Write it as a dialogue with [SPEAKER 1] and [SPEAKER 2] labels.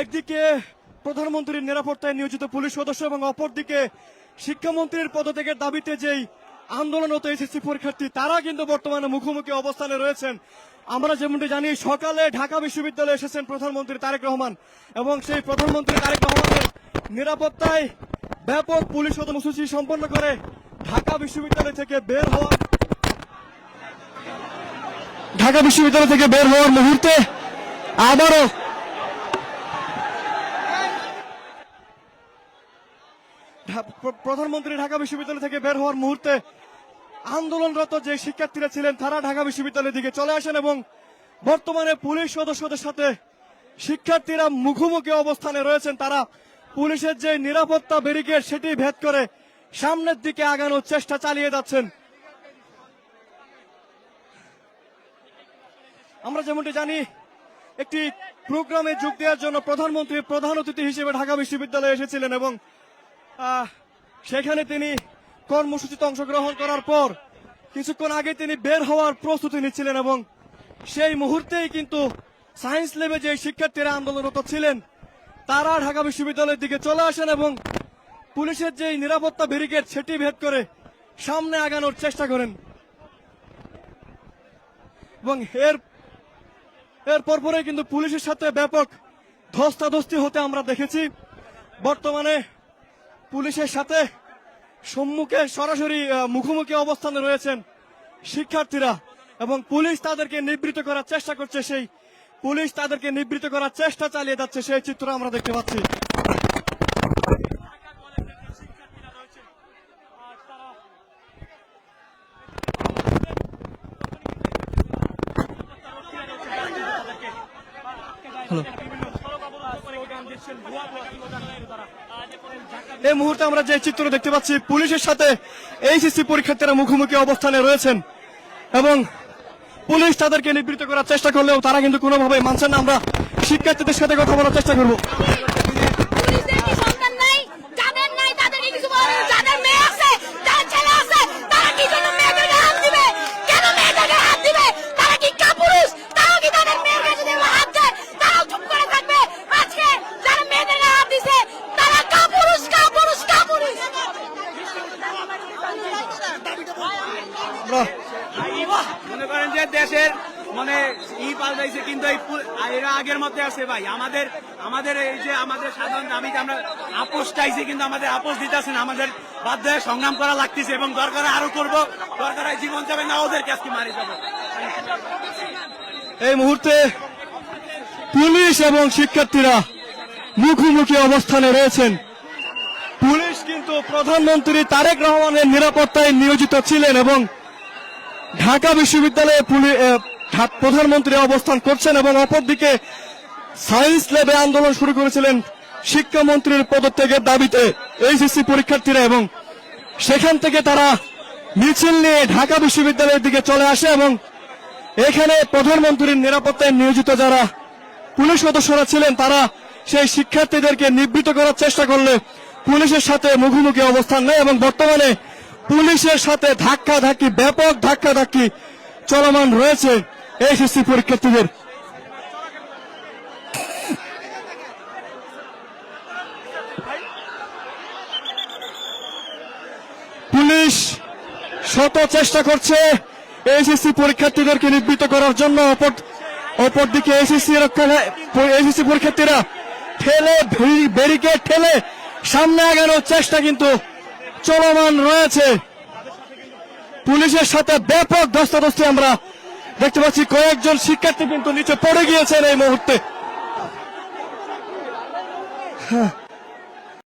[SPEAKER 1] একদিকে প্রধানমন্ত্রীর নিরাপত্তায় নিয়োজিত পুলিশ সদস্য এবং অপরদিকে শিক্ষামন্ত্রীর পদত্যাগের দাবিতে যেই আন্দোলনরত এসএসসি পরীক্ষার্থী তারা কিন্তু বর্তমানে মুখোমুখি অবস্থানে রয়েছেন। আমরা যেমনটি জানি সকালে ঢাকা বিশ্ববিদ্যালয়ে এসেছেন প্রধানমন্ত্রী তারেক রহমান এবং সেই প্রধানমন্ত্রী তারেক রহমানের নিরাপত্তায় ব্যাপক পুলিশ কর্মসূচি সম্পন্ন করে ঢাকা বিশ্ববিদ্যালয় থেকে বের হওয়ার মুহূর্তে আবারও প্রধানমন্ত্রী ঢাকা বিশ্ববিদ্যালয় থেকে বের হওয়ার মুহূর্তে আন্দোলনরত যে শিক্ষার্থীরা ছিলেন তারা ঢাকা বিশ্ববিদ্যালয়ের দিকে চলে আসেন এবং বর্তমানে পুলিশ সদস্যদের সাথে শিক্ষার্থীরা মুখোমুখি অবস্থানে রয়েছেন। তারা পুলিশের যে নিরাপত্তা ব্যারিকেড সেটি ভেদ করে সামনের দিকে আগানোর চেষ্টা চালিয়ে যাচ্ছেন। আমরা যেমনটি জানি একটি প্রোগ্রামে যোগ দেওয়ার জন্য প্রধানমন্ত্রী প্রধান অতিথি হিসেবে ঢাকা বিশ্ববিদ্যালয়ে এসেছিলেন এবং সেখানে তিনি কর্মসূচিতে অংশগ্রহণ করার পর কিছুক্ষণ আগে তিনি বের হওয়ার প্রস্তুতি নিচ্ছিলেন এবং সেই মুহূর্তেই কিন্তু সায়েন্স ল্যাবে যে শিক্ষার্থীরা আন্দোলনরত ছিলেন তারা ঢাকা বিশ্ববিদ্যালয়ের দিকে চলে আসেন এবং পুলিশের যে নিরাপত্তা ব্যারিকেড সেটি ভেদ করে সামনে আগানোর চেষ্টা করেন এবং এর পরপরে কিন্তু পুলিশের সাথে ব্যাপক ধস্তাধস্তি হতে আমরা দেখেছি। বর্তমানে পুলিশের সাথে সম্মুখে সরাসরি মুখোমুখি অবস্থানে রয়েছেন শিক্ষার্থীরা এবং পুলিশ তাদেরকে নিবৃত্ত করার চেষ্টা করছে, সেই পুলিশ তাদেরকে নিবৃত্ত করার চেষ্টা চালিয়ে যাচ্ছে, সেই চিত্র আমরা দেখতে পাচ্ছি। এই মুহূর্তে আমরা যে চিত্র দেখতে পাচ্ছি পুলিশের সাথে এইচএসসি পরীক্ষার্থীরা মুখোমুখি অবস্থানে রয়েছেন এবং পুলিশ তাদেরকে নিবৃত্ত করার চেষ্টা করলেও তারা কিন্তু কোনোভাবেই মানছেন না। আমরা শিক্ষার্থীদের সাথে কথা বলার চেষ্টা করব।
[SPEAKER 2] মনে করেন যে দেশের মানে পাল্টাইছে কিন্তু এরা আগের মধ্যে আছে ভাই। আমাদের এই যে আমাদের সাধারণ দাবিতে আমরা আপোষ চাইছি কিন্তু আমাদের আপোষ দিতেছে না। আমাদের বাধ্য হয়ে সংগ্রাম করা লাগতেছে এবং দরকার আরো করব, দরকার জীবন যাবে না ওদেরকে আজকে মারি যাবো।
[SPEAKER 1] এই মুহূর্তে পুলিশ এবং শিক্ষার্থীরা মুখোমুখি অবস্থানে রয়েছেন। পুলিশ কিন্তু প্রধানমন্ত্রী তারেক রহমানের নিরাপত্তায় নিয়োজিত ছিলেন এবং ঢাকা বিশ্ববিদ্যালয়ে প্রধানমন্ত্রী অবস্থান করছেন এবং অপরদিকে সায়েন্স ল্যাবে আন্দোলন শুরু করেছিলেন শিক্ষামন্ত্রীর পদত্যাগের দাবিতে এইচএসসি পরীক্ষার্থীরা এবং সেখান থেকে তারা মিছিল নিয়ে ঢাকা বিশ্ববিদ্যালয়ের দিকে চলে আসে এবং এখানে প্রধানমন্ত্রীর নিরাপত্তায় নিয়োজিত যারা পুলিশ সদস্যরা ছিলেন তারা সেই শিক্ষার্থীদেরকে নিবৃত্ত করার চেষ্টা করলে পুলিশের সাথে মুখোমুখি অবস্থান নেয় এবং বর্তমানে পুলিশের সাথে ধাক্কাধাক্কি ব্যাপক ধাক্কাধাক্কি চলমান রয়েছে এইচএসসি পরীক্ষার্থীদের। পুলিশ শত চেষ্টা করছে এইচএসসি পরীক্ষার্থীদেরকে নিবৃত্ত করার জন্য, অপরদিকে এইচএসসি পরীক্ষার্থীরা ঠেলে ব্যারিকেড ঠেলে সামনে আগানোর চেষ্টা কিন্তু চলমান রয়েছে। পুলিশের সাথে ব্যাপক ধস্তাধস্তি আমরা দেখতে পাচ্ছি। কয়েকজন শিক্ষার্থী কিন্তু নিচে পড়ে গিয়েছেন এই মুহূর্তে।